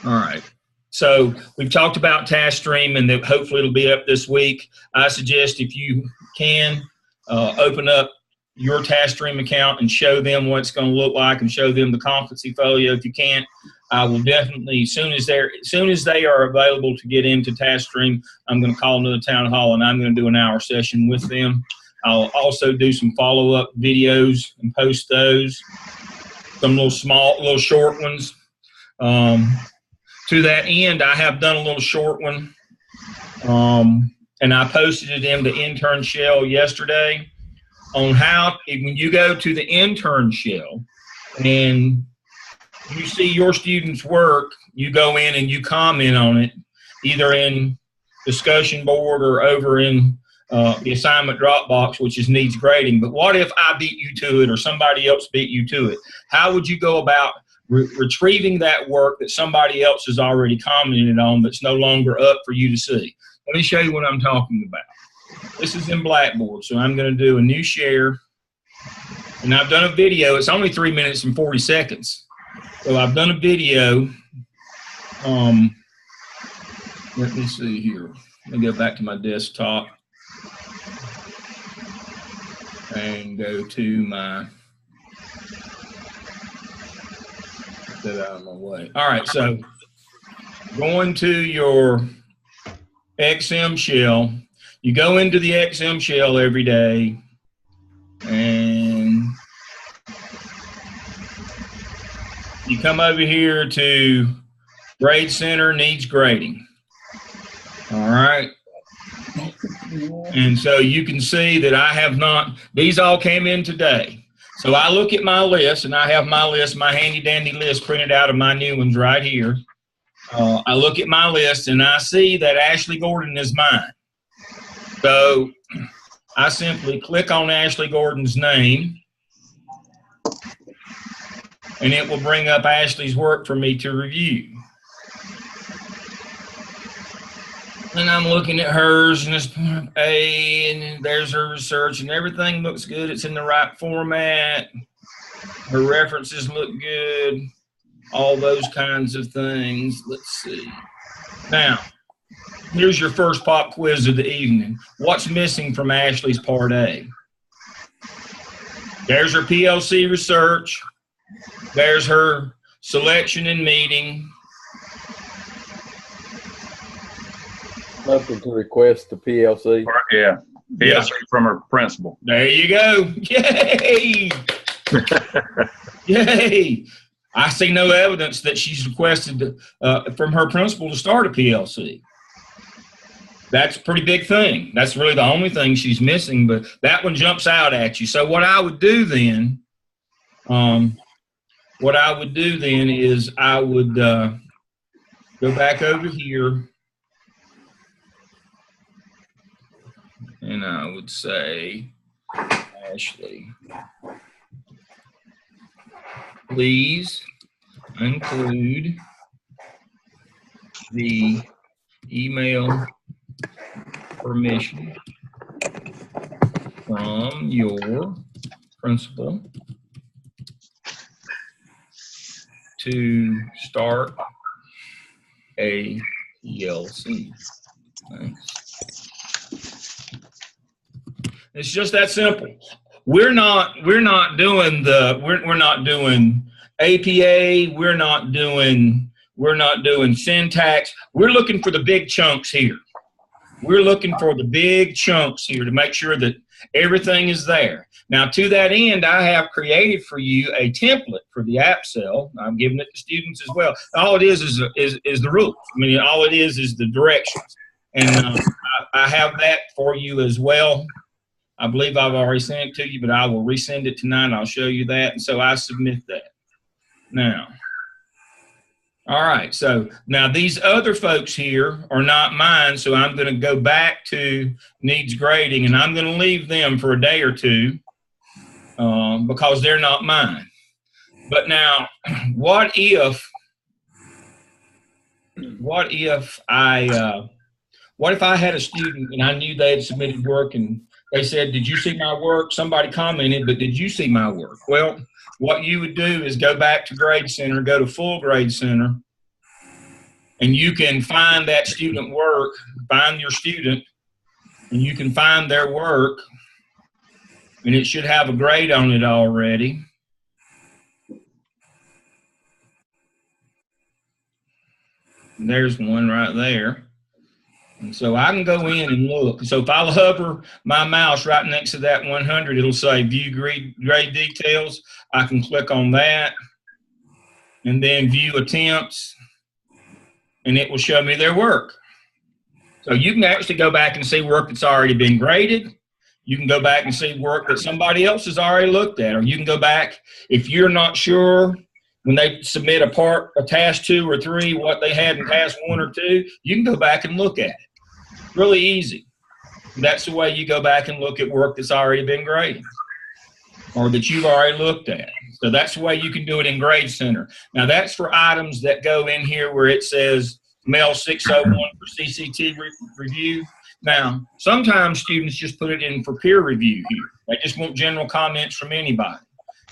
All right. So we've talked about TaskStream, and that hopefully it'll be up this week. I suggest if you can open up your TaskStream account and show them what it's going to look like, and show them the competency folio. If you can't, I will definitely, as soon as they are available to get into TaskStream, I'm going to call another town hall and I'm going to do an hour session with them. I'll also do some follow-up videos and post those, some little short ones. To that end, I have done a little short one, and I posted it in the intern shell yesterday on how, when you go to the intern shell and you see your students' work, you go in and you comment on it, either in discussion board or over in the assignment Dropbox, which is needs grading. But what if I beat you to it or somebody else beat you to it? How would you go about retrieving that work that somebody else has already commented on that's no longer up for you to see? Let me show you what I'm talking about. This is in Blackboard, so I'm going to do a new share. And I've done a video. It's only 3 minutes and 40 seconds. So I've done a video. Let me see here. Let me go back to my desktop and go to my, get that out of my way. All right, so going to your XM shell, you go into the XM shell every day, and you come over here to Grade Center Needs Grading. All right. And so you can see that I have not, these all came in today. So I look at my list, and I have my list, my handy dandy list printed out of my new ones right here. I look at my list and I see that Ashley Gordon is mine. So I simply click on Ashley Gordon's name, and it will bring up Ashley's work for me to review. And I'm looking at hers, and it's A, and there's her research, and everything looks good. It's in the right format. Her references look good. All those kinds of things. Let's see. Now, here's your first pop quiz of the evening. What's missing from Ashley's Part A? There's her PLC research. There's her selection and meeting. Nothing to request the PLC. Yeah, PLC from her principal. There you go. Yay! Yay! I see no evidence that she's requested from her principal to start a PLC. That's a pretty big thing. That's really the only thing she's missing, but that one jumps out at you. So what I would do then, is I would go back over here, and I would say, Ashley, please include the email permission from your principal to start a PLC. Thanks. It's just that simple. We're not doing APA. We're not doing syntax. We're looking for the big chunks here. We're looking for the big chunks here to make sure that everything is there. Now, to that end, I have created for you a template for the app cell. I'm giving it to students as well. All it is the rules. I mean, all it is the directions. And I have that for you as well. I believe I've already sent it to you, but I will resend it tonight. I'll show you that. And so I submit that. Now, all right. So now these other folks here are not mine. So I'm going to go back to needs grading, and I'm going to leave them for a day or two because they're not mine. But now, what if I had a student and I knew they had submitted work and they said, did you see my work? Somebody commented, but did you see my work? Well, what you would do is go back to Grade Center, go to Full Grade Center, and you can find that student work, find your student, and you can find their work, and it should have a grade on it already. And there's one right there. And so I can go in and look. So if I hover my mouse right next to that 100, it'll say view grade details. I can click on that and then view attempts, and it will show me their work. So you can actually go back and see work that's already been graded. You can go back and see work that somebody else has already looked at, or you can go back if you're not sure when they submit a task 2 or 3, what they had in task 1 or 2, you can go back and look at it. Really easy. That's the way you go back and look at work that's already been graded or that you've already looked at. So that's the way you can do it in Grade Center. Now that's for items that go in here where it says MELS 601 for CCT review. Now, sometimes students just put it in for peer review here. They just want general comments from anybody.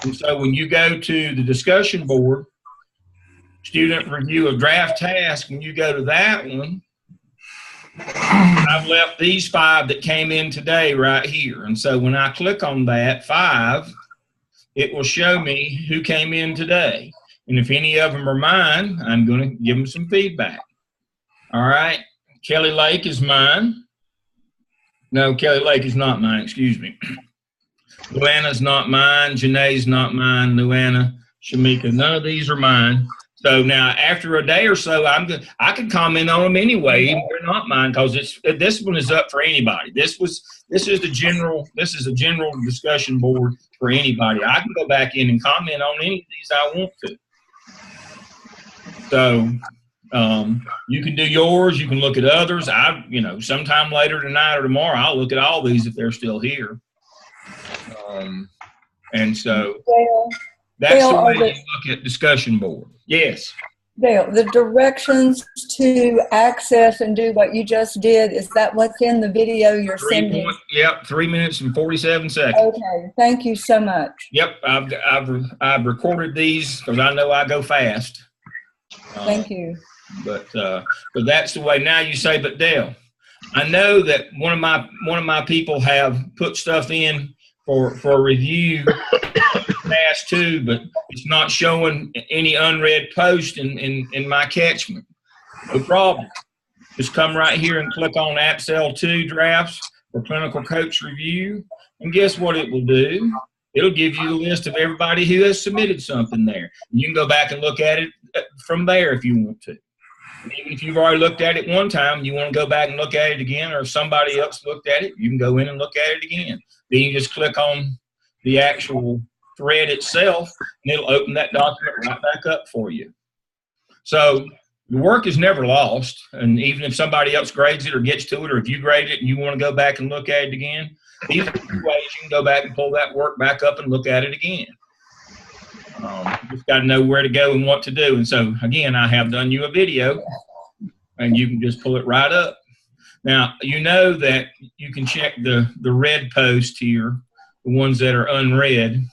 And so when you go to the discussion board, student review of draft task, when you go to that one, I've left these 5 that came in today right here. And so when I click on that 5, it will show me who came in today. And if any of them are mine, I'm going to give them some feedback. All right. Kelly Lake is mine. No, Kelly Lake is not mine. Excuse me. Luana's not mine. Janae's not mine. Luana, Shamika, none of these are mine. So now, after a day or so, I can comment on them anyway, even if they're not mine, because this one is up for anybody. This is a general discussion board for anybody. I can go back in and comment on any of these I want to. So you can do yours. You can look at others. Sometime later tonight or tomorrow, I'll look at all these if they're still here. And so that's the way you look at discussion board. Yes. Dale, the directions to access and do what you just did, is that what's in the video you're sending? Yep, 3 minutes and 47 seconds. Okay, thank you so much. Yep, I've recorded these because I know I go fast. Thank you. But that's the way. Now you say, but Dale, I know that one of my people have put stuff in for review task 2, but it's not showing any unread post in my catchment. No problem. Just come right here and click on AppSell 2 drafts for clinical coach review, and guess what it will do? It'll give you the list of everybody who has submitted something there. You can go back and look at it from there if you want to. And even if you've already looked at it one time and you want to go back and look at it again, or if somebody else looked at it, you can go in and look at it again. Then you just click on the actual thread itself, and it'll open that document right back up for you. So the work is never lost, and even if somebody else grades it or gets to it, or if you grade it and you want to go back and look at it again, these are 2 ways you can go back and pull that work back up and look at it again. You just got to know where to go and what to do. And so, again, I have done you a video, and you can just pull it right up. Now, you know that you can check the red post here, the ones that are unread.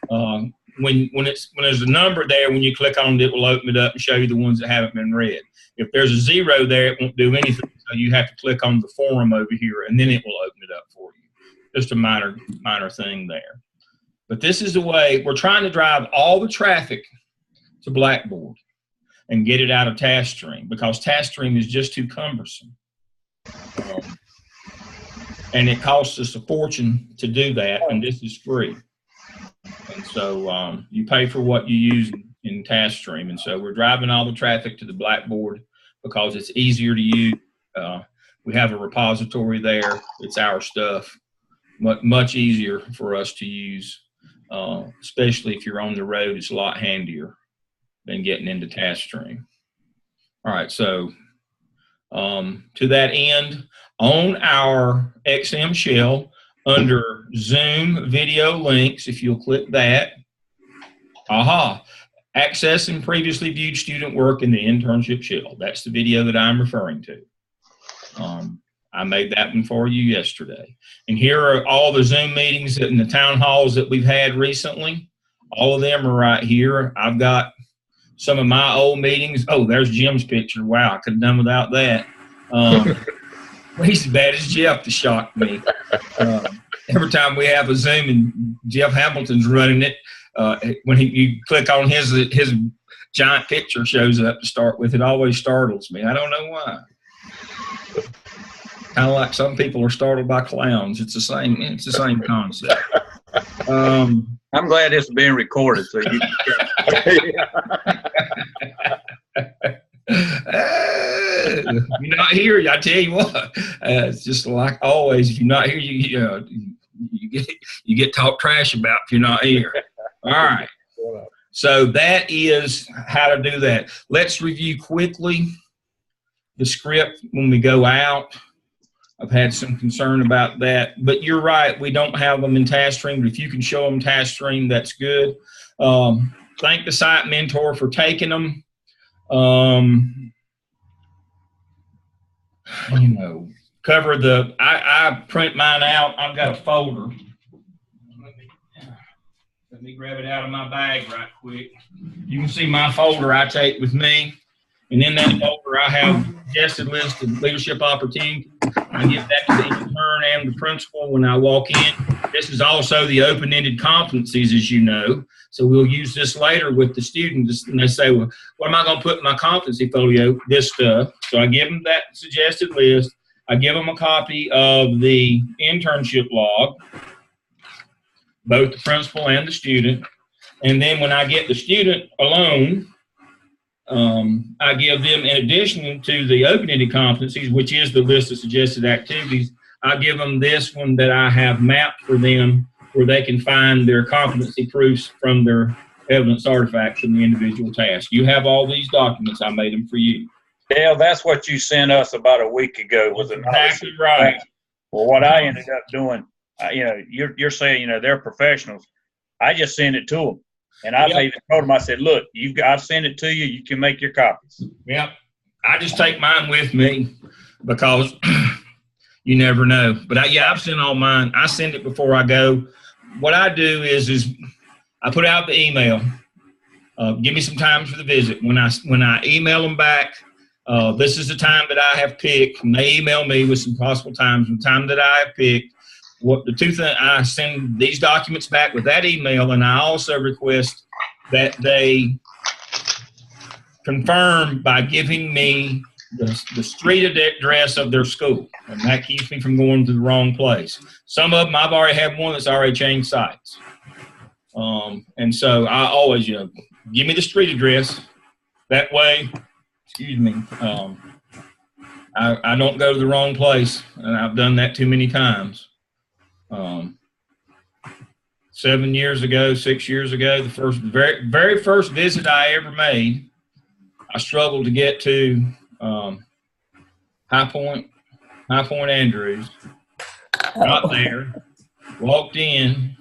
When there's a number there, when you click on it, it will open it up and show you the ones that haven't been read. If there's a 0 there, it won't do anything. So you have to click on the forum over here, and then it will open it up for you. Just a minor thing there. But this is the way we're trying to drive all the traffic to Blackboard and get it out of TaskStream, because TaskStream is just too cumbersome. And it costs us a fortune to do that, and this is free. And so you pay for what you use in TaskStream. And so we're driving all the traffic to the Blackboard because it's easier to use. We have a repository there. It's our stuff. Much easier for us to use, especially if you're on the road. It's a lot handier than getting into TaskStream. All right, so to that end, on our XM shell, under Zoom video links, if you'll click that, accessing previously viewed student work in the internship shell. That's the video that I'm referring to. I made that one for you yesterday. And here are all the Zoom meetings and the town halls that we've had recently. All of them are right here. I've got some of my old meetings. Oh, there's Jim's picture. Wow, I could have done without that. He's as bad as Jeff to shock me. Every time we have a Zoom and Jeff Hamilton's running it, when you click on his giant picture shows up to start with, it always startles me. I don't know why. Kind of like some people are startled by clowns. It's the same concept. I'm glad this is being recorded, so you if you're not here, I tell you what, it's just like always. If you're not here, you get talked trash about if you're not here. All right. So that is how to do that. Let's review quickly the script when we go out. I've had some concern about that, but you're right. We don't have them in task stream, but if you can show them task stream, that's good. Thank the site mentor for taking them. Cover the, I print mine out. I've got a folder. Let me grab it out of my bag right quick. You can see my folder I take with me. And in that folder, I have a suggested list of leadership opportunities. I give that to the intern and the principal when I walk in. This is also the open-ended competencies, as you know. So we'll use this later with the students. And they say, well, what am I going to put in my competency folio? This stuff. So I give them that suggested list. I give them a copy of the internship log, both the principal and the student. And then when I get the student alone, I give them, in addition to the open-ended competencies, which is the list of suggested activities, I give them this one that I have mapped for them where they can find their competency proofs from their evidence artifacts in the individual task. You have all these documents. I made them for you. Dale, that's what you sent us about a week ago. Was exactly right. Well, what I ended up doing, you're saying, they're professionals. I just send it to them. And I've even told them, I said, look, I've sent it to you. You can make your copies. Yep. I just take mine with me because you never know. But I've sent all mine. I send it before I go. What I do is I put out the email. Give me some times for the visit. When I email them back, this is the time that I have picked. And they email me with some possible times and the time that I have picked. I send these documents back with that email, and I also request that they confirm by giving me the street address of their school, and that keeps me from going to the wrong place. Some of them, I've already had one that's already changed sites. And so I always, give me the street address. That way, I don't go to the wrong place, and I've done that too many times. 6 years ago, the very first visit I ever made, I struggled to get to High Point Andrews. Got there, walked in,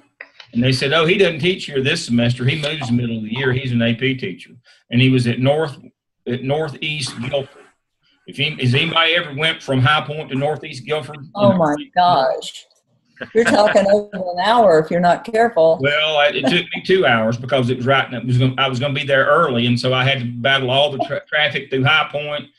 and they said, "Oh, he doesn't teach here this semester. He moves in the middle of the year. He's an AP teacher, and he was at Northeast Guilford." Has anybody ever went from High Point to Northeast Guilford? Oh my gosh. You're talking over an hour if you're not careful. Well, it took me 2 hours because it was right. And I was going to be there early, and so I had to battle all the traffic through High Point,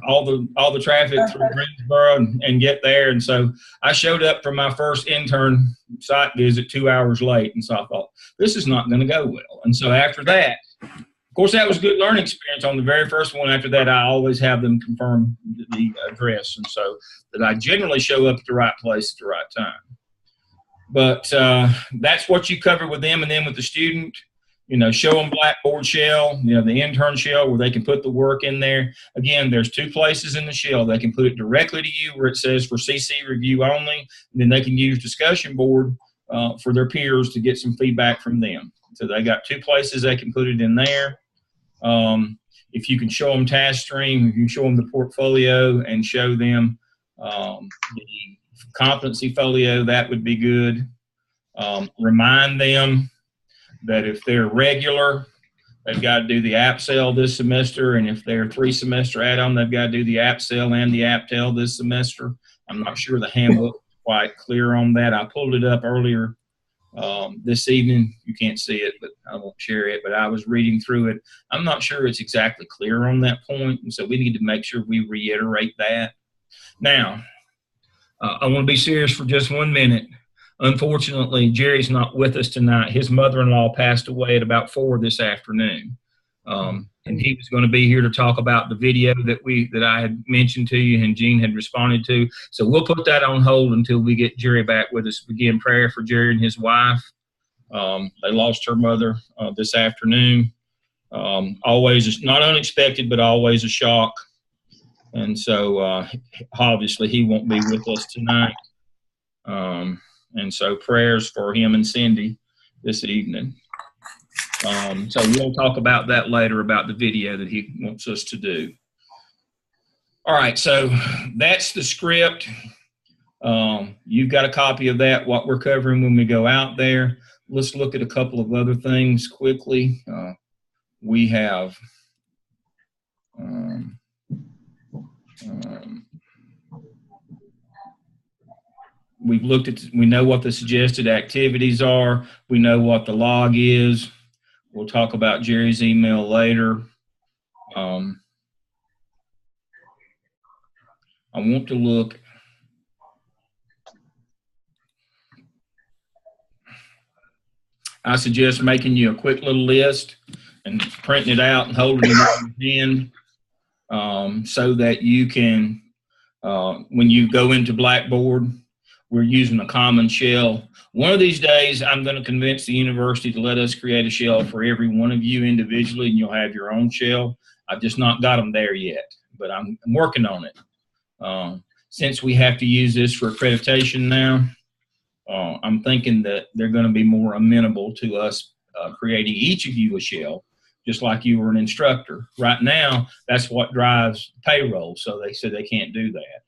all the traffic through Greensboro, and get there. And so I showed up for my first intern site visit 2 hours late, and so I thought this is not going to go well. And so after that, of course, that was a good learning experience on the very first one. After that, I always have them confirm the address, and so that I generally show up at the right place at the right time. But that's what you cover with them, and then with the student, show them Blackboard shell, the intern shell where they can put the work in there. Again, there's 2 places in the shell. They can put it directly to you where it says for CC review only, and then they can use discussion board for their peers to get some feedback from them. So they got 2 places they can put it in there. If you can show them task stream, if you can show them the portfolio and show them the competency folio, that would be good. Remind them that if they're regular, they've got to do the AppSell this semester, and if they're 3-semester add-on, they've got to do the AppSell and the AppTel this semester. I'm not sure the handbook is quite clear on that. I pulled it up earlier this evening. You can't see it, but I won't share it. But I was reading through it. I'm not sure it's exactly clear on that point, and so we need to make sure we reiterate that. Now, I want to be serious for just 1 minute. Unfortunately, Jerry's not with us tonight. His mother-in-law passed away at about 4 this afternoon. And he was going to be here to talk about the video that I had mentioned to you and Gene had responded to. So we'll put that on hold until we get Jerry back with us. Begin prayer for Jerry and his wife. They lost her mother this afternoon. Always not unexpected, but always a shock. And so obviously he won't be with us tonight. And so prayers for him and Cindy this evening. So we'll talk about that later, about the video that he wants us to do. All right, so that's the script. You've got a copy of that, what we're covering when we go out there. Let's look at a couple of other things quickly. We have we've looked at, we know what the suggested activities are. We know what the log is. We'll talk about Jerry's email later. I want to look. I suggest making you a quick little list and printing it out and holding it in your hand so that you can, when you go into Blackboard, we're using a common shell. One of these days, I'm going to convince the university to let us create a shell for every one of you individually, and you'll have your own shell. I've just not got them there yet, but I'm working on it. Since we have to use this for accreditation now, I'm thinking that they're going to be more amenable to us creating each of you a shell, just like you were an instructor. Right now, that's what drives payroll, so they said they can't do that.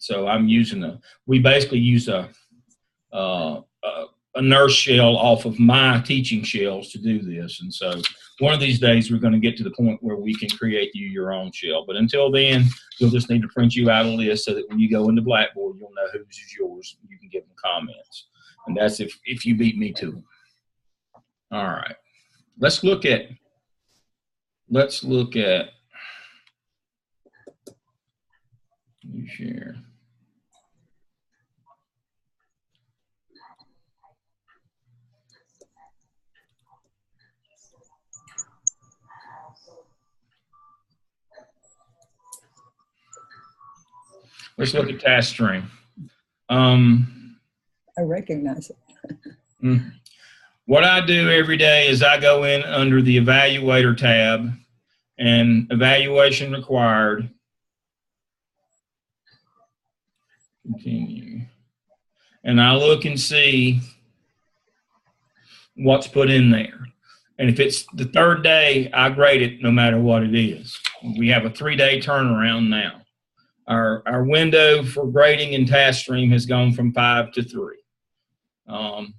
So I'm using we basically use a nurse shell off of my teaching shells to do this. And so one of these days we're going to get to the point where we can create you your own shell. But until then, you'll just need to print you out a list so that when you go into Blackboard, you'll know whose is yours. You can give them comments. And that's if you beat me to them. All right. Let's look at you share. Let's look at task stream. I recognize it. What I do every day is I go in under the evaluator tab and evaluation required. Continue. And I look and see what's put in there. And if it's the third day, I grade it no matter what it is. We have a 3-day turnaround now. Our window for grading in task stream has gone from 5 to 3.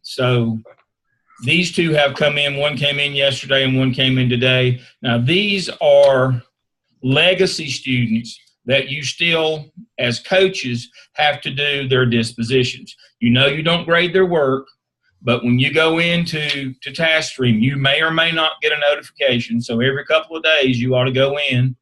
So these two have come in. One came in yesterday and one came in today. Now, these are legacy students that you still, as coaches, have to do their dispositions. You know you don't grade their work, but when you go into task stream, you may or may not get a notification. So every couple of days, you ought to go in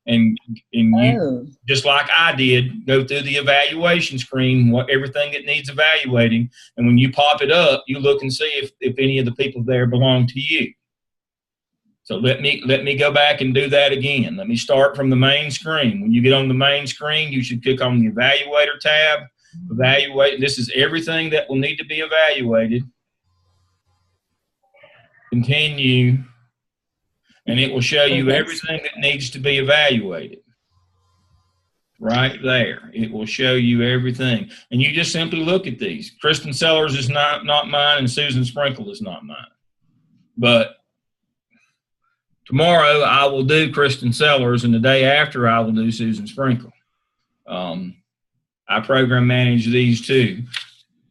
and you, just like I did, go through the evaluation screen, everything that needs evaluating. And when you pop it up, you look and see if any of the people there belong to you. So let me go back and do that again. Let me start from the main screen. When you get on the main screen, you should click on the evaluator tab. Evaluate. This is everything that will need to be evaluated. Continue. And it will show you everything that needs to be evaluated. Right there. It will show you everything. And you just simply look at these. Kristen Sellers is not mine, and Susan Sprinkle is not mine. But tomorrow I will do Kristen Sellers, and the day after I will do Susan Sprinkle. I program manage these two.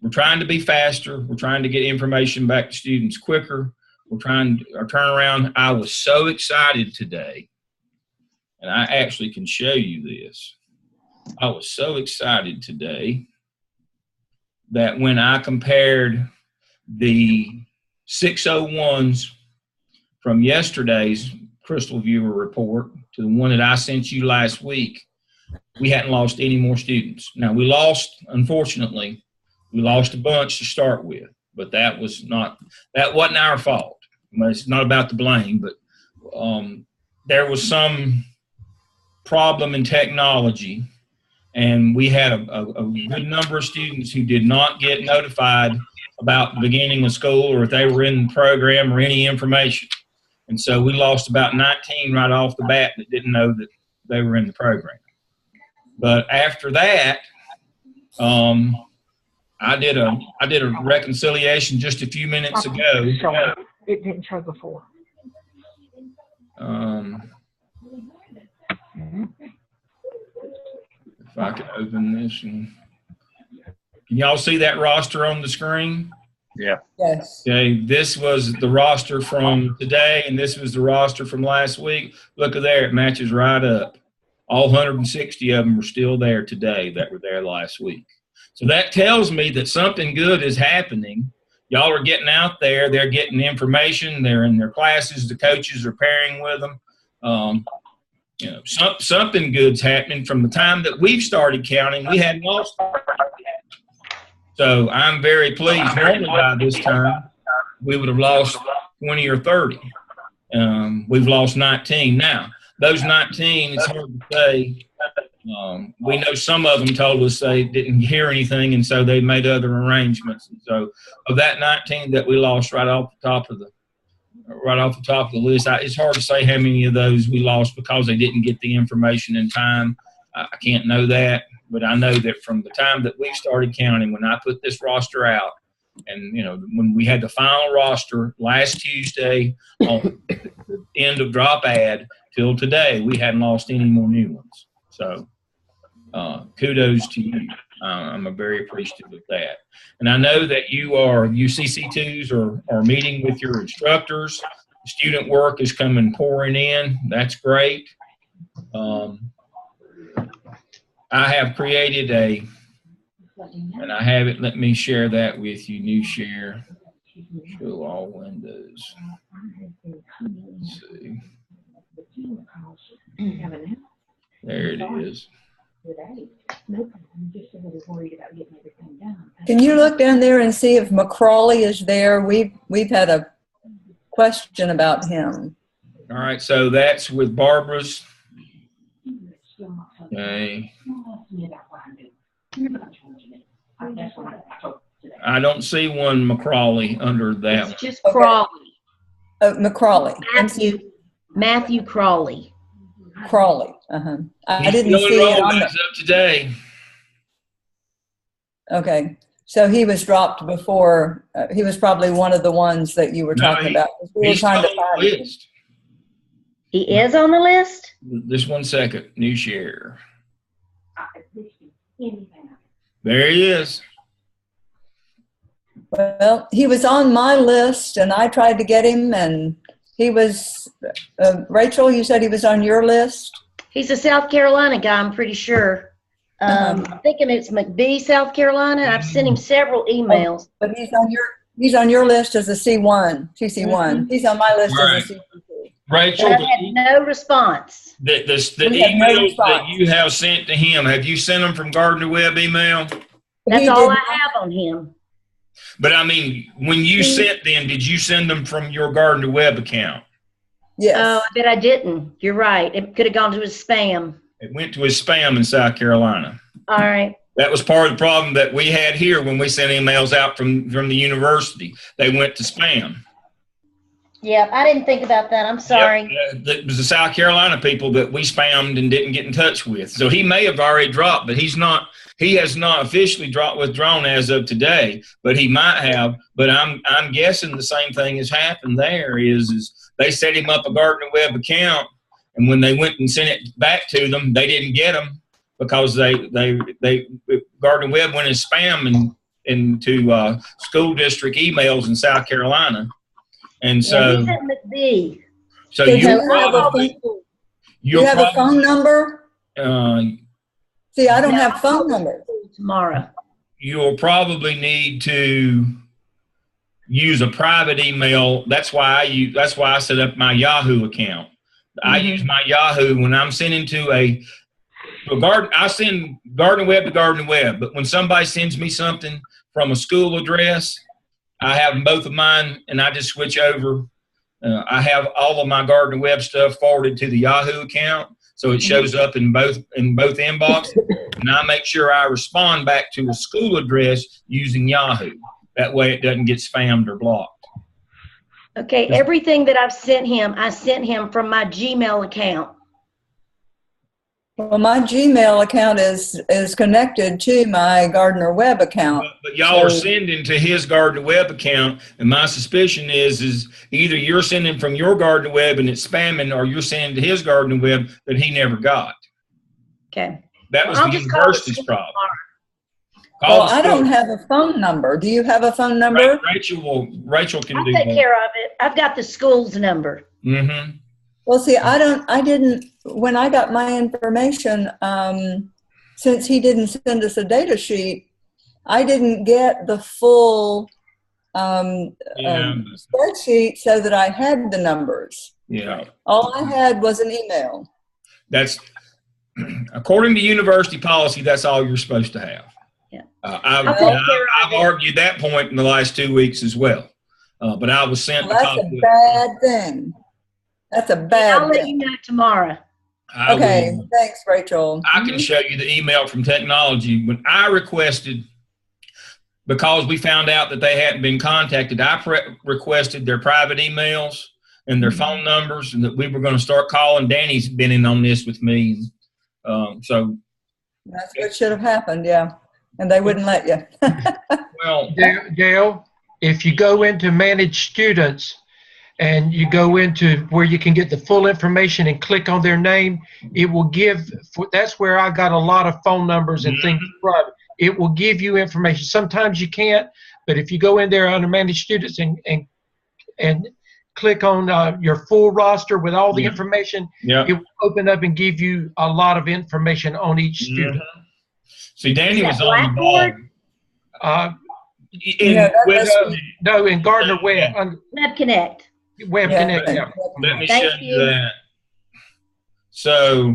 We're trying to be faster. We're trying to get information back to students quicker. We're trying our turnaround. I was so excited today, and I actually can show you this. I was so excited today that when I compared the 601s from yesterday's Crystal Viewer report to the one that I sent you last week, we hadn't lost any more students. Now, we lost, unfortunately, we lost a bunch to start with, but that wasn't our fault. It's not about the blame, but there was some problem in technology, and we had a good number of students who did not get notified about the beginning of school or if they were in the program or any information. And so we lost about 19 right off the bat that didn't know that they were in the program. But after that, I did a reconciliation just a few minutes ago. It didn't show before. If I could open this, and can y'all see that roster on the screen? Yeah. Yes. Okay, this was the roster from today, and this was the roster from last week. Look at there, it matches right up. All 160 of them are still there today that were there last week. So that tells me that something good is happening. Y'all are getting out there. They're getting information. They're in their classes. The coaches are pairing with them. You know, something good's happening. From the time that we've started counting, we hadn't lost. So I'm very pleased. Normally by this time, we would have lost 20 or 30. We've lost 19 now. Those 19, it's hard to say. We know some of them told us they didn't hear anything, and so they made other arrangements. And so, of that 19 that we lost right off the top of the list, it's hard to say how many of those we lost because they didn't get the information in time. I can't know that, but I know that from the time that we started counting, when I put this roster out, and when we had the final roster last Tuesday on the end of drop ad till today, we hadn't lost any more new ones. So kudos to you. I'm very appreciative of that. And I know that you CC2s are meeting with your instructors. Student work is coming pouring in. That's great. I have created and I have it, let me share that with you, new share, show all windows. Let's see. There it is. Can you look down there and see if McCrawley is there? We've had a question about him. All right, so that's with Barbara's. Okay. I don't see one McCrawley under that. It's just Crawley. McCrawley. Matthew Crawley. Crawley. I didn't see it on up today. Okay, so he was dropped before. He was probably one of the ones that you were talking about. We were trying to find him. He is on the list? Just one second. New share. There he is. Well, he was on my list, and I tried to get him, and he was, Rachel, you said he was on your list? He's a South Carolina guy, I'm pretty sure. I'm thinking it's McBee, South Carolina. I've sent him several emails. But he's on your list as a C1, TC1. He's on my list as a C2. Rachel, but I had no response. The emails that you have sent to him, have you sent them from Gardner Webb email? That's all I have on him. But I mean, when you sent them, did you send them from your Gardner Webb account? Yes. Oh, I bet I didn't. You're right. It could have gone to his spam. It went to his spam in South Carolina. All right. That was part of the problem that we had here when we sent emails out from the university. They went to spam. Yeah, I didn't think about that. I'm sorry. Yep. It was the South Carolina people that we spammed and didn't get in touch with. So he may have already dropped, but he has not officially withdrawn as of today, but he might have. But I'm guessing the same thing has happened there is they set him up a Gardner Webb account, and when they went and sent it back to them, they didn't get them because Gardner Webb went in spam into school district emails in South Carolina. And so, he's at McBee. So you have a phone number? See, I don't have phone numbers. Tomorrow. you'll probably need to use a private email. That's why I set up my Yahoo account. I use my Yahoo when I'm sending to a garden. I send Garden Web to Garden Web, but when somebody sends me something from a school address, I have both of mine, and I just switch over. I have all of my Garden Web stuff forwarded to the Yahoo account, so it shows up in both inboxes, and I make sure I respond back to a school address using Yahoo. That way, it doesn't get spammed or blocked. Okay, everything that I've sent him, I sent him from my Gmail account. Well, my Gmail account is connected to my Gardner Web account. But y'all are sending to his Gardner Web account, and my suspicion is either you're sending from your Gardner Web and it's spamming, or you're sending to his Gardner Web that he never got. Okay. That was the university's problem. Well, I don't have a phone number. Do you have a phone number? Rachel can I'll do take that. care of it. I've got the school's number. Mm-hmm. Well, see, I didn't, when I got my information, since he didn't send us a data sheet, I didn't get the full spreadsheet so that I had the numbers. Yeah. All I had was an email. That's, according to university policy, that's all you're supposed to have. Yeah. I've argued that point in the last 2 weeks as well. But I was sent. Well, that's a bad thing. That's a bad I'll let you know tomorrow. Okay, thanks, Rachel. I can show you the email from technology. When I requested, because we found out that they hadn't been contacted, I requested their private emails and their phone numbers, and that we were going to start calling. Danny's been in on this with me. So that's what should have happened, yeah. And they wouldn't let you. Well, Dale, if you go into manage students and you go into where you can get the full information and click on their name, it will give, that's where I got a lot of phone numbers and things from. It will give you information. Sometimes you can't, but if you go in there under manage students and click on your full roster with all the information, it will open up and give you a lot of information on each student. See, Danny was on the ball. In Gardner Web. Web Connect. Web Connect. Yeah. Let me show you that. So,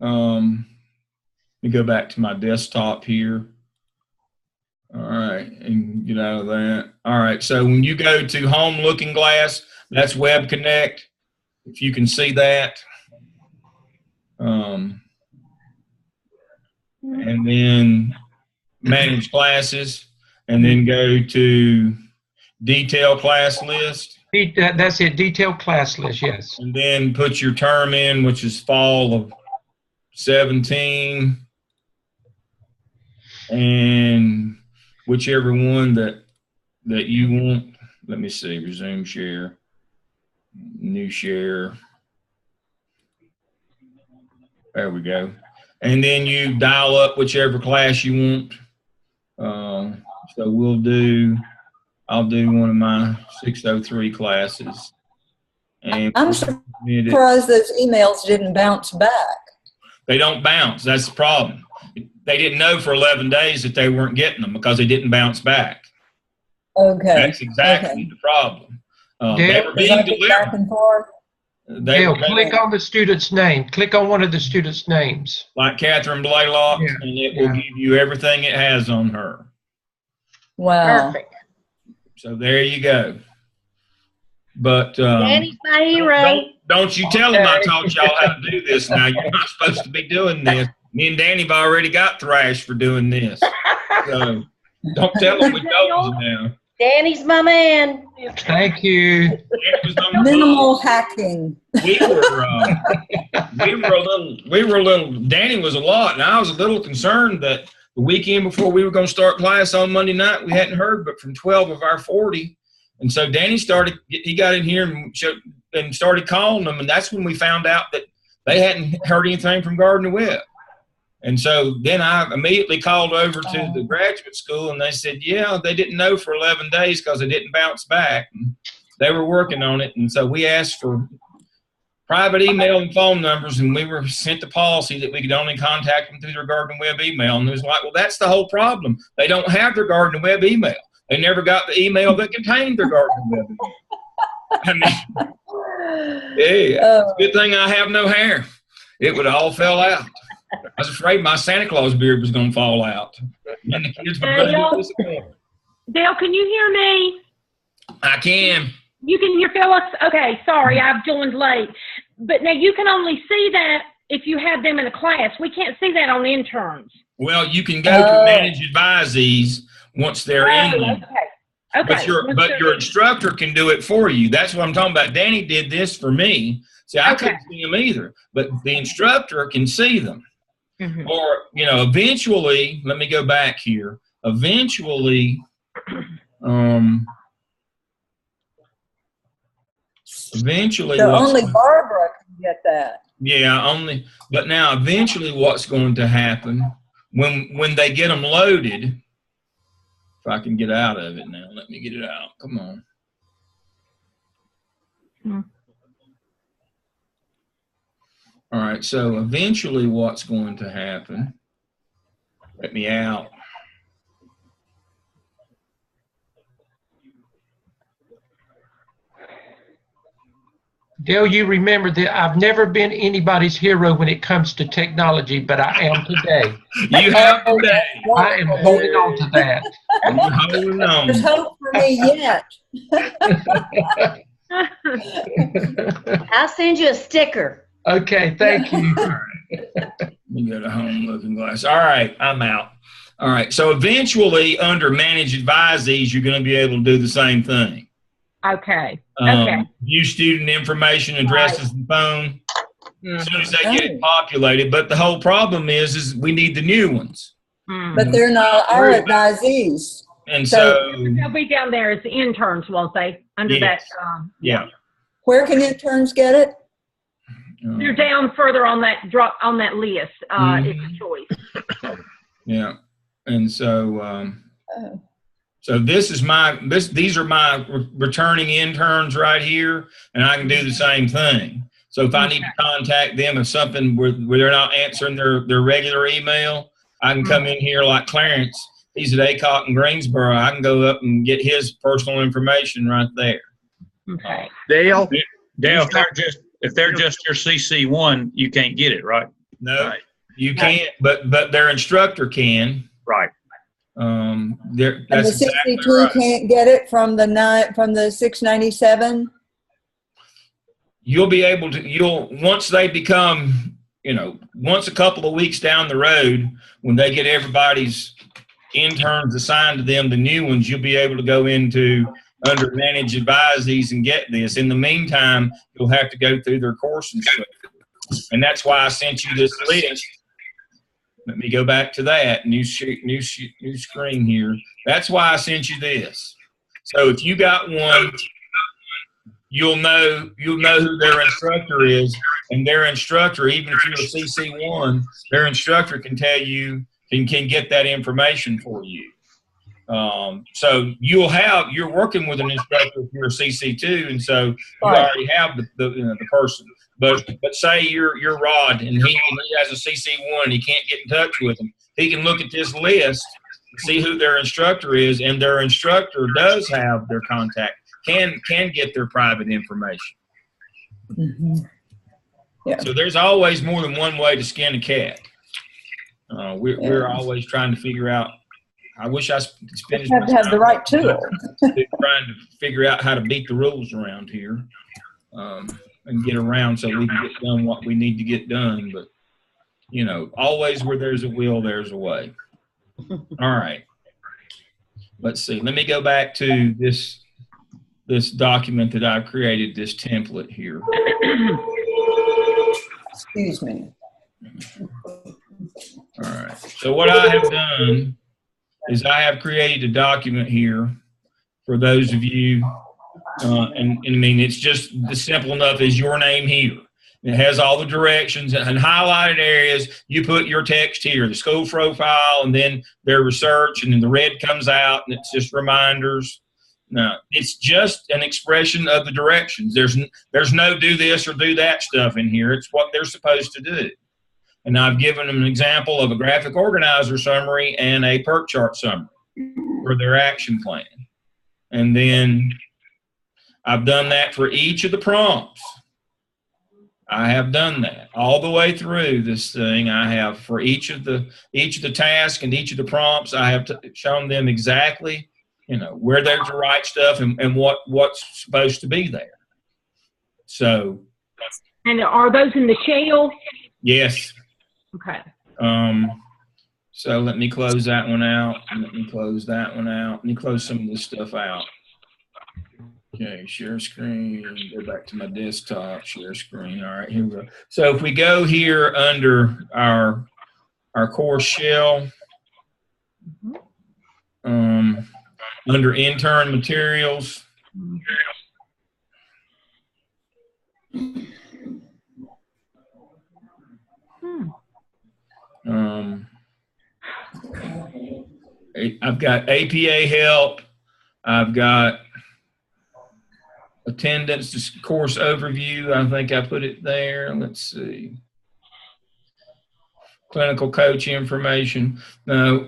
let me go back to my desktop here. All right, and get out of that. All right, so when you go to Home Looking Glass, that's Web Connect. If you can see that. And then manage classes, and then go to detail class list. That's it, detailed class list, yes. And then put your term in, which is fall of 17, and whichever one that you want. Let me see, resume share, new share. There we go. And then you dial up whichever class you want. So I'll do one of my 603 classes. And I'm surprised those emails didn't bounce back. They don't bounce. That's the problem. They didn't know for 11 days that they weren't getting them because they didn't bounce back. Okay. That's exactly the problem. They were being delivered. Back and forth. Dale, click on the student's name. Click on one of the student's names. Like Catherine Blaylock, and it will give you everything it has on her. Wow. Perfect. So there you go. But Danny's my hero. don't you tell them I taught y'all how to do this now. You're not supposed to be doing this. Me and Danny have already got thrashed for doing this. So don't tell them we told you now. Danny's my man. Thank you. Minimal hacking. We were a little, Danny was a lot, and I was a little concerned that the weekend before we were going to start class on Monday night, we hadn't heard but from 12 of our 40. And so Danny he got in here and started calling them, and that's when we found out that they hadn't heard anything from Gardner Web. And so then I immediately called over to the graduate school, and they said, yeah, they didn't know for 11 days because they didn't bounce back. And they were working on it. And so we asked for private email and phone numbers, and we were sent the policy that we could only contact them through their Garden Web email. And it was like, well, that's the whole problem. They don't have their Garden Web email. They never got the email that contained their Garden Web email. I mean, yeah, it's a good thing I have no hair. It would all fell out. I was afraid my Santa Claus beard was going to fall out. And the kids were going to be disappointed. Dale, can you hear me? I can. You can hear Phyllis? Okay, sorry, I've joined late. But now you can only see that if you have them in a class. We can't see that on interns. Well, you can go to manage advisees once they're in. Okay. Okay. But your instructor can do it for you. That's what I'm talking about. Danny did this for me. See, I couldn't see them either, but the instructor can see them. Mm-hmm. Or, eventually, let me go back here. Eventually, So only Barbara can get that. Yeah, but now eventually what's going to happen when they get them loaded, if I can get out of it now, let me get it out. Come on. Hmm. All right, so eventually what's going to happen, let me out. Dale, you remember that I've never been anybody's hero when it comes to technology, but I am today. You have today. I am holding on to that. You're holding on. There's hope for me yet. I'll send you a sticker. Okay, thank you. All right. Let me go to home looking glass. All right, I'm out. All right, so eventually under manage advisees, you're going to be able to do the same thing. Okay. View student information, addresses, and phone. As soon as they get populated. But the whole problem is we need the new ones. But they're not our advisees. And so they'll be down there as the interns, won't they? Under that. Yeah. Where can interns get it? They're down further on that list. It's a choice. Yeah. And so so these are my returning interns right here, and I can do the same thing. So if I need to contact them if something where they're not answering their regular email, I can come in here like Clarence. He's at ACOT in Greensboro. I can go up and get his personal information right there. Okay. Dale, if they're just your CC1, you can't get it, right? No, you can't, but their instructor can. Right. And That's the 62 exactly right. can't get it from the 697. You'll be able to. Once they become, once a couple of weeks down the road, when they get everybody's interns assigned to them, the new ones, you'll be able to go into under manage advisees and get this. In the meantime, you'll have to go through their course instructor, and that's why I sent you this list. Let me go back to that new screen here. That's why I sent you this. So if you got one, you'll know who their instructor is, and their instructor, even if you're a CC1, their instructor can tell you can get that information for you. So you're working with an instructor if you're a CC2, and so you already have the person. But say you're Rod and he has a CC1 and he can't get in touch with them. He can look at this list, see who their instructor is, and their instructor does have their contact, can get their private information. Mm-hmm. Yeah. So there's always more than one way to skin a cat. We're always trying to figure out. I wish I finished. You have to have the right tool. Trying to figure out how to beat the rules around here. And get around so we can get done what we need to get done. But, always where there's a will, there's a way. All right. Let's see. Let me go back to this document that I've created, this template here. Excuse me. All right. So what I have done is I have created a document here for those of you. And I mean, it's just as simple enough as your name here. It has all the directions and highlighted areas. You put your text here, the school profile, and then their research, and then the red comes out, and it's just reminders. No, it's just an expression of the directions. There's no do this or do that stuff in here. It's what they're supposed to do. And I've given them an example of a graphic organizer summary and a PERT chart summary for their action plan. And then I've done that for each of the prompts. I have done that all the way through this thing. I have for each of the tasks and each of the prompts, I have shown them exactly, where they're to write stuff and what's supposed to be there. So. And are those in the shell? Yes. Okay. So let me close that one out. And let me close that one out. Let me close some of this stuff out. Okay, share screen, go back to my desktop, share screen. All right, here we go. So if we go here under our course shell, under intern materials, I've got APA help, I've got attendance, course overview. I think I put it there. Let's see. Clinical coach information. No,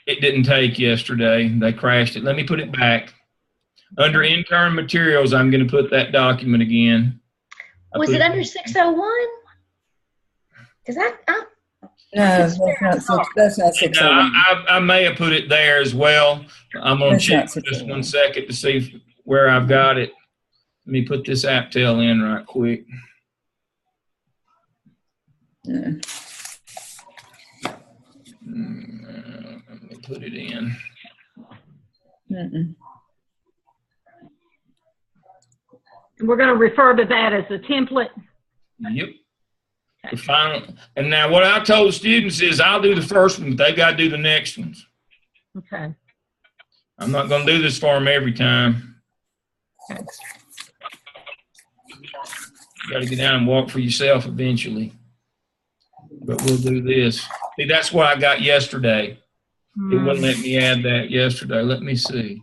it didn't take yesterday. They crashed it. Let me put it back. Under intern materials, I'm going to put that document again. Was it under 601? Because No, that's not 601. No, I may have put it there as well. I'm going to check just 1 second to see where I've got it. Let me put this AppTel in right quick. Yeah. Let me put it in. We're going to refer to that as a template. Yep. The final. And now what I told the students is I'll do the first one, but they got to do the next ones. Okay. I'm not going to do this for them every time. You got to get down and walk for yourself eventually. But we'll do this. See, that's what I got yesterday. It wouldn't let me add that yesterday. Let me see.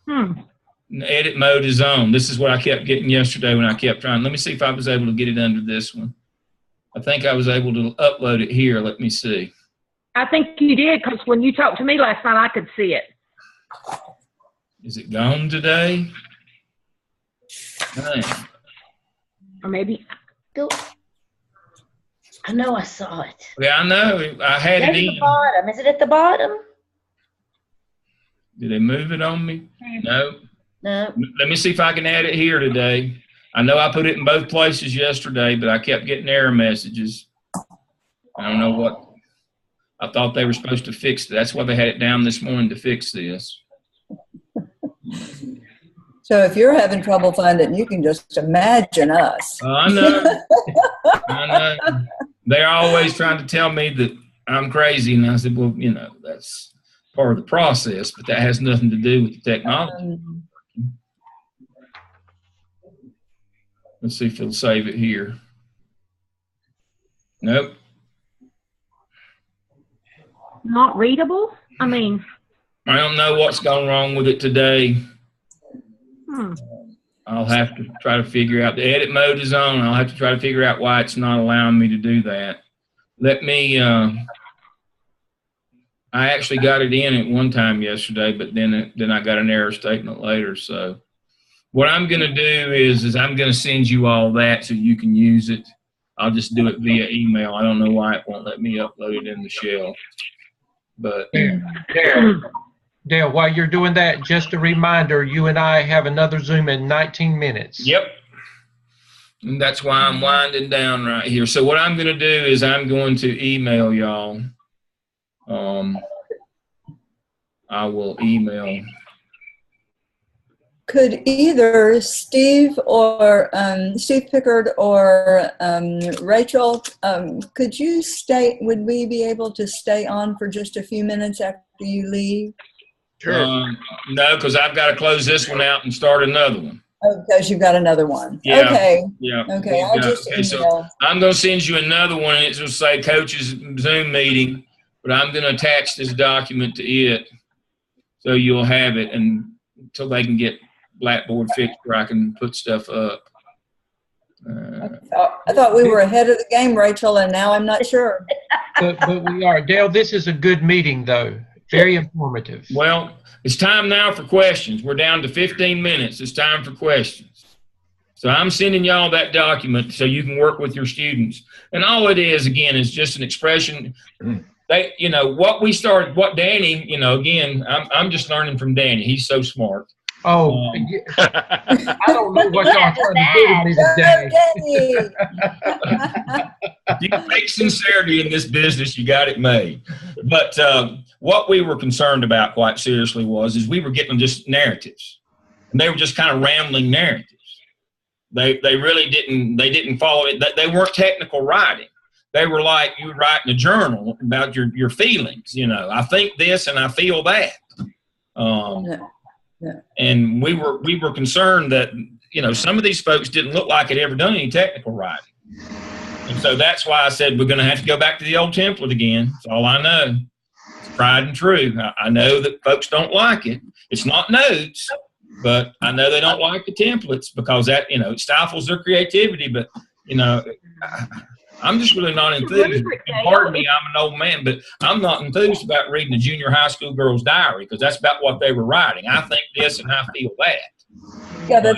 Edit mode is on. This is what I kept getting yesterday when I kept trying. Let me see if I was able to get it under this one. I think I was able to upload it here. Let me see. I think you did, because when you talked to me last night, I could see it. Is it gone today? Dang. Or maybe. go. I know I saw it. Yeah, I know. I had That's it at in. the bottom. Is it at the bottom? Did they move it on me? No. No. Let me see if I can add it here today. I know I put it in both places yesterday, but I kept getting error messages. I don't know what. I thought they were supposed to fix it. That's why they had it down this morning to fix this. So if you're having trouble finding it, you can just imagine us. I know. I know. They're always trying to tell me that I'm crazy, and I said, well, that's part of the process, but that has nothing to do with the technology. Let's see if it'll save it here. Nope. Not readable? I mean. I don't know what's gone wrong with it today. I'll have to try to figure out. The edit mode is on. I'll have to try to figure out why it's not allowing me to do that. Let me, I actually got it in at one time yesterday, but then I got an error statement later. So what I'm going to do is I'm going to send you all that so you can use it. I'll just do it via email. I don't know why it won't let me upload it in the shell. But Dale, while you're doing that, just a reminder, you and I have another Zoom in 19 minutes. Yep. And that's why I'm winding down right here. So what I'm going to do is I'm going to email y'all. I will email. Could either Steve or Steve Pickard or Rachel, could you would we be able to stay on for just a few minutes after you leave? Sure. No, because I've got to close this one out and start another one. Oh, because you've got another one. Yeah. Okay. Yeah. Okay. I'll just email. So I'm going to send you another one. It's going to say Coach's Zoom meeting, but I'm going to attach this document to it so you'll have it. And until they can get Blackboard fixed where I can put stuff up. I thought we were ahead of the game, Rachel, and now I'm not sure. But we are. Dale, this is a good meeting, though. Very informative. Well, it's time now for questions. We're down to 15 minutes. It's time for questions. So I'm sending y'all that document so you can work with your students. And all it is, again, is just an expression. They, what Danny, again, I'm just learning from Danny. He's so smart. Oh, I don't know what y'all trying to do to me today. You can make sincerity in this business, you got it made. But what we were concerned about quite seriously is we were getting just narratives. And they were just kind of rambling narratives. They really didn't follow it. They weren't technical writing. They were like you writing a journal about your feelings. I think this and I feel that. Yeah. And we were concerned that some of these folks didn't look like they'd ever done any technical writing, and so that's why I said we're going to have to go back to the old template again. That's all I know. It's tried and true. I know that folks don't like it. It's not notes, but I know they don't like the templates because that it stifles their creativity. But I'm just really not enthused. Pardon me, I'm an old man, but I'm not enthused about reading a junior high school girl's diary because that's about what they were writing. I think this and I feel that. Yeah, the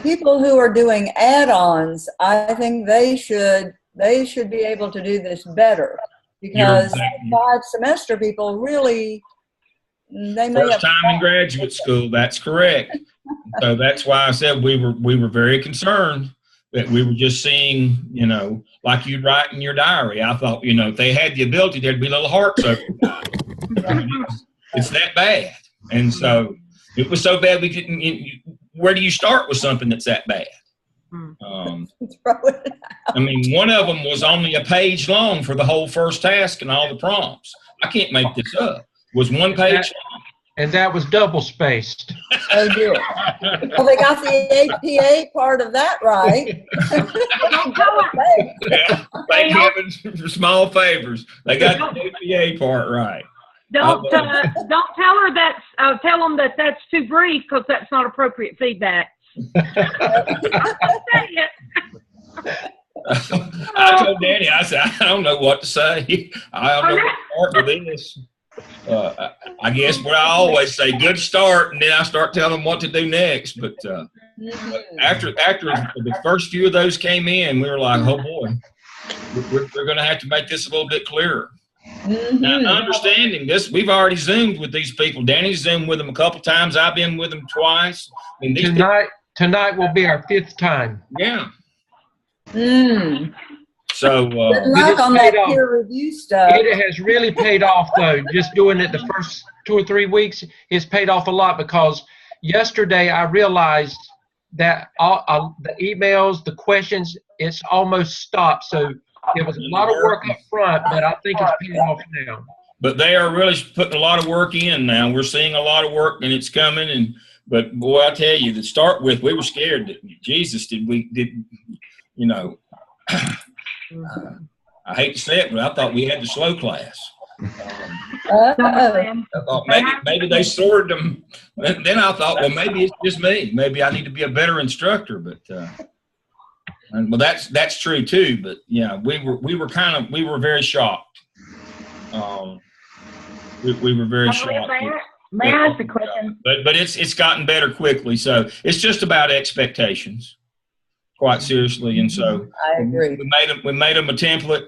people who are doing add-ons, I think they should be able to do this better because 5-semester people really they may first time in graduate school. That's correct. So that's why I said we were very concerned that we were just seeing, like you'd write in your diary. I thought, if they had the ability, there'd be little hearts over it. It's that bad. And so it was so bad we couldn't, where do you start with something that's that bad? One of them was only a page long for the whole first task and all the prompts. I can't make this up. It was one page long. And that was double spaced. Oh, dear. Well, they got the APA part of that right. Thank heavens for small favors. They got the APA part right. Don't tell her tell them that that's too brief because that's not appropriate feedback. I told Danny, I said, I don't know what to say. I don't know what to start with this. I guess what I always say, good start, and then I start telling them what to do next. But after the first few of those came in, we were like, oh boy, we're going to have to make this a little bit clearer. Now, understanding this, we've already Zoomed with these people. Danny's Zoomed with them a couple times. I've been with them twice. Tonight will be our 5th time. Yeah. So good luck on that peer review stuff. It has really paid off, though. Just doing it the first 2 or 3 weeks, it's paid off a lot because yesterday I realized that all the emails, the questions, it's almost stopped. So it was a lot of work up front, but I think it's paying off now. But they are really putting a lot of work in now. We're seeing a lot of work, and it's coming. But boy, I tell you, to start with, we were scared that Jesus I hate to say it, but I thought we had the slow class. I thought maybe they sorted them. Then I thought, well, maybe it's just me. Maybe I need to be a better instructor. But well, that's true too. But yeah, we were very shocked. We were very shocked. May I ask a question? But it's gotten better quickly. So it's just about expectations. Quite seriously, and so I agree. We made them a template.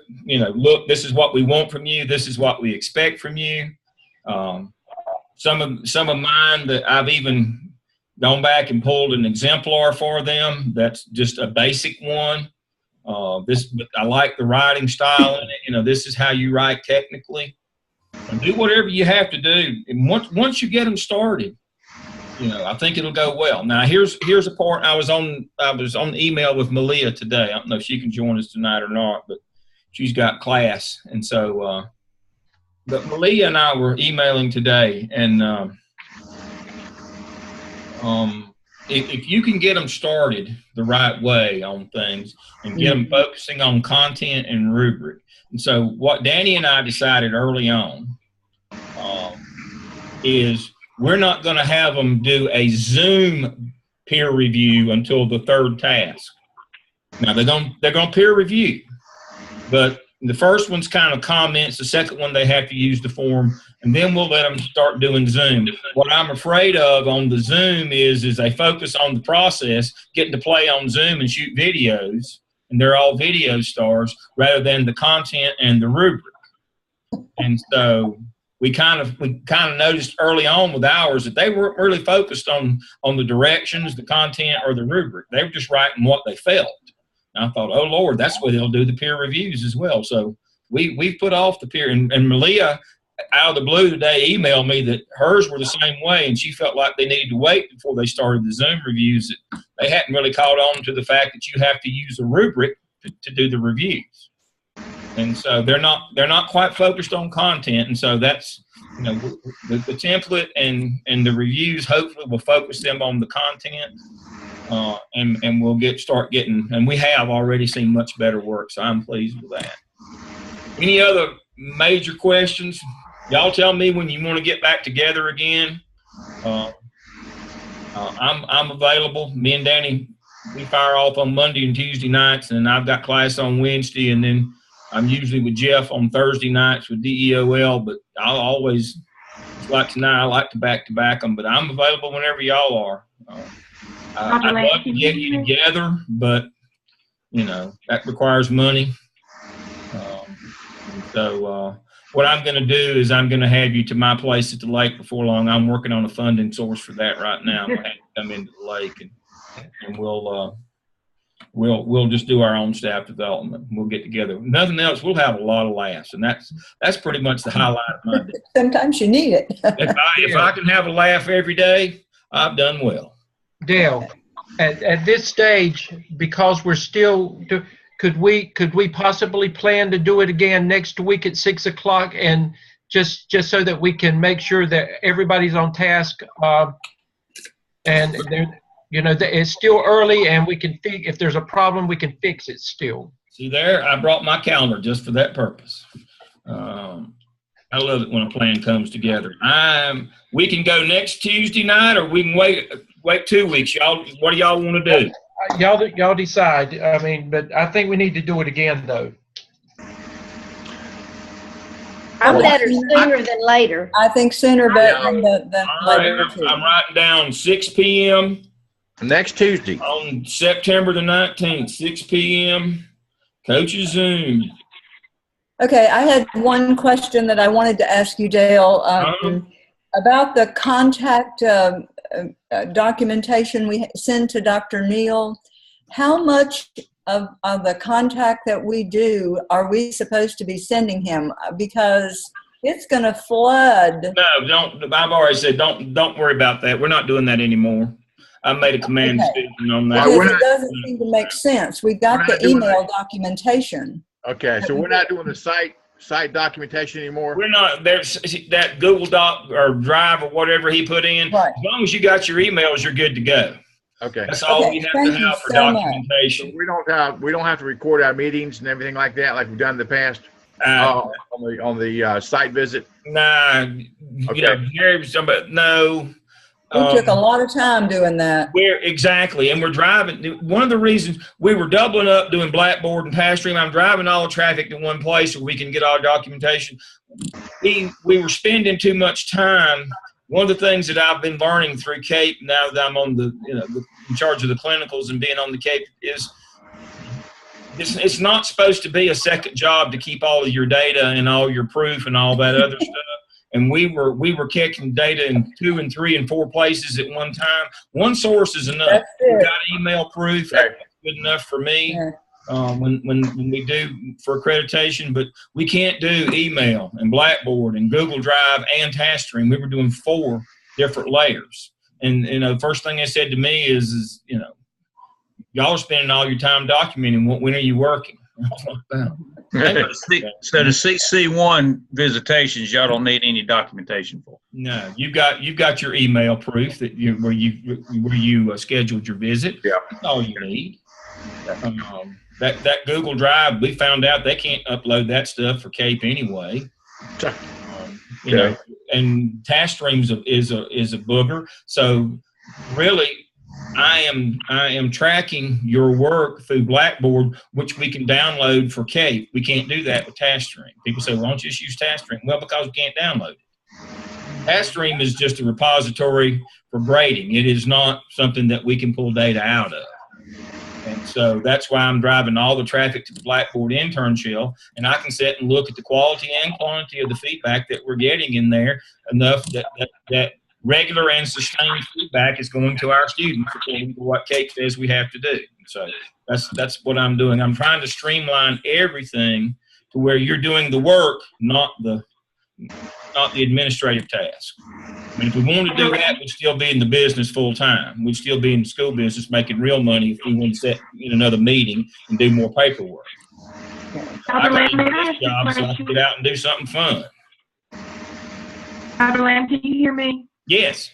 Look, this is what we want from you. This is what we expect from you. Some of mine that I've even gone back and pulled an exemplar for them. That's just a basic one. But I like the writing style in it. This is how you write technically. And do whatever you have to do. And once you get them started, I think it'll go well. Now, here's a part. I was on the email with Malia today. I don't know if she can join us tonight or not, but she's got class, and so. But Malia and I were emailing today, and if you can get them started the right way on things and get them focusing on content and rubric, and so what Danny and I decided early on. is we're not going to have them do a Zoom peer review until the third task. Now they're going to peer review, but the first one's kind of comments. The second one they have to use the form, and then we'll let them start doing Zoom. What I'm afraid of on the Zoom is they focus on the process, getting to play on Zoom and shoot videos, and they're all video stars rather than the content and the rubric. And so we kind of noticed early on with ours that they weren't really focused on the directions, the content, or the rubric. They were just writing what they felt. And I thought, oh Lord, that's where they'll do the peer reviews as well. So we've put off the peer, and Malia out of the blue today emailed me that hers were the same way, and she felt like they needed to wait before they started the Zoom reviews. That they hadn't really caught on to the fact that you have to use a rubric to do the reviews. And so they're not quite focused on content, and so that's, you know, the template and the reviews hopefully will focus them on the content, and we'll start getting, and we have already seen much better work, so I'm pleased with that. Any other major questions? Y'all tell me when you want to get back together again. I'm available. Me and Danny, we fire off on Monday and Tuesday nights, and I've got class on Wednesday, and then I'm usually with Jeff on Thursday nights with DEOL, but I'll always, like tonight, I like to back them, but I'm available whenever y'all are. I'd love to get you together, but, you know, that requires money. So what I'm going to do is I'm going to have you to my place at the lake before long. I'm working on a funding source for that right now. I'm going to have to come into the lake, and we'll just do our own staff development. We'll get together. Nothing else. We'll have a lot of laughs, and that's pretty much the highlight of my day. Sometimes you need it. If I can have a laugh every day, I've done well. Dale, at this stage, because we're still, could we possibly plan to do it again next week at 6 o'clock, and just so that we can make sure that everybody's on task, and you know, it's still early, and we can if there's a problem, we can fix it still. See there, I brought my calendar just for that purpose. I love it when a plan comes together. We can go next Tuesday night, or we can wait 2 weeks. Y'all, what do y'all want to do? Y'all decide. I mean, but I think we need to do it again, though. I'm better sooner than later. I think sooner better than later. I'm writing down 6 p.m. Next Tuesday. On September the 19th, 6 p.m. Coach's Zoom. Okay, I had one question that I wanted to ask you, Dale, about the contact documentation we send to Dr. Neal. How much of the contact that we do are we supposed to be sending him? Because it's going to flood. No, don't. I've already said don't worry about that. We're not doing that anymore. I made a command decision on that. Because it doesn't seem to make sense. We've got the email documentation. Okay, so we're not doing the site documentation anymore? We're not. There's that Google Doc or Drive or whatever he put in. Right. As long as you got your emails, you're good to go. Okay. That's all we have to have for documentation. So we don't have to record our meetings and everything like that, like we've done in the past on the site visit. Nah. Okay. No. We took a lot of time doing that. And we're driving. One of the reasons we were doubling up doing Blackboard and Pass-Stream, I'm driving all the traffic to one place where we can get all documentation. We were spending too much time. One of the things that I've been learning through CAPE now that I'm on in charge of the clinicals and being on the CAPE is it's not supposed to be a second job to keep all of your data and all your proof and all that other stuff. And we were catching data in 2 and 3 and 4 places at one time. One source is enough. We got email proof. That's good enough for me when we do for accreditation. But we can't do email and Blackboard and Google Drive and Task-Stream. We were doing 4 different layers. And the first thing they said to me is y'all are spending all your time documenting. When are you working? So the CC1 visitations, y'all don't need any documentation for. No, you've got your email proof that where you scheduled your visit. Yeah, that's all you need. That Google Drive, we found out they can't upload that stuff for CAPE anyway. You know, and task streams is a booger. So really, I am tracking your work through Blackboard, which we can download for CAPE. We can't do that with TaskStream. People say, "Why don't you just use TaskStream?" Well, because we can't download it. TaskStream is just a repository for grading. It is not something that we can pull data out of. And so that's why I'm driving all the traffic to the Blackboard intern shell, and I can sit and look at the quality and quantity of the feedback that we're getting in there enough that regular and sustained feedback is going to our students according to what Kate says we have to do. So that's what I'm doing. I'm trying to streamline everything to where you're doing the work, not the administrative task. I mean, if we wanted to do that, we'd still be in the business full time. We'd still be in the school business making real money if we want to sit in another meeting and do more paperwork. I got this job so I can get out and do something fun. Dr. Lamb, can you hear me? Yes.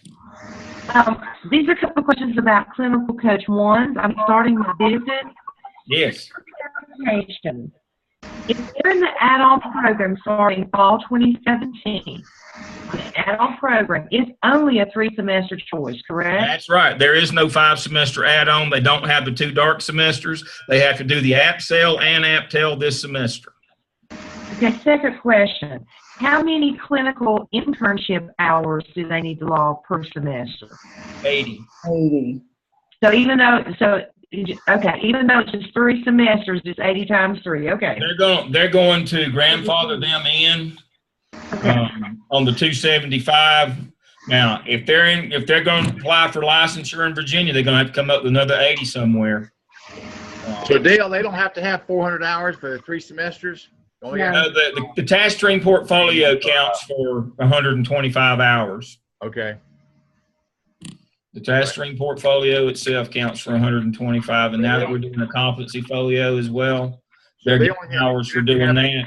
These are a couple of questions about clinical coach ones. I'm starting my visit. Yes. If they're in the add-on program starting fall 2017, the add-on program is only a 3-semester choice, correct? That's right. There is no 5-semester add-on. They don't have the 2 dark semesters. They have to do the AppSell and AppTel this semester. Okay, second question. How many clinical internship hours do they need to log per semester? 80. 80. So even though it's just 3 semesters, it's 80 times 3. Okay. They're going to grandfather them in on the 275. Now, if they're going to apply for licensure in Virginia, they're going to have to come up with another 80 somewhere. So Dale, they don't have to have 400 hours for the 3 semesters? Oh, yeah. No, the task stream portfolio counts for 125 hours. Okay. The task stream portfolio itself counts for 125, and now that we're doing a competency folio as well, they're getting hours for doing that.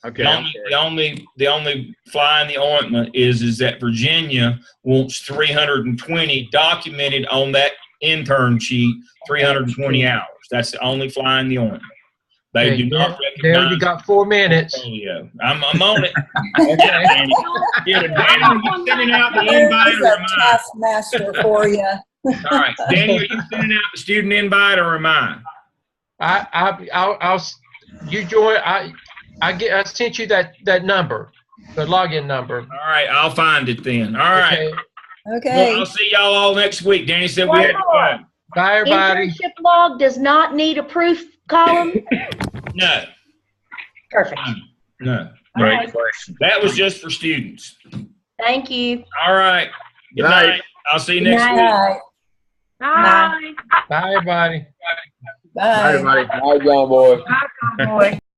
Okay. The only fly in the ointment is that Virginia wants 320 documented on that intern sheet, 320 hours. That's the only fly in the ointment. They do not recognize. There, you got 4 minutes. Portfolio. I'm on it. Okay, Danny. Yeah, Danny, are you sending out the invite or am I? Taskmaster for you. All right, Danny, are you sending out the student invite or am I? You join. I sent you that number, the login number. All right, I'll find it then. All right. Okay. Well, I'll see y'all all next week. Danny said we had to go. Bye, everybody. Internship log does not need a proof column? No. Perfect. No. Great question. That was just for students. Thank you. All right. Good night. I'll see you next week. Bye. Bye. Bye, everybody. Bye. Bye, everybody. Bye, John Boy. Bye, boy.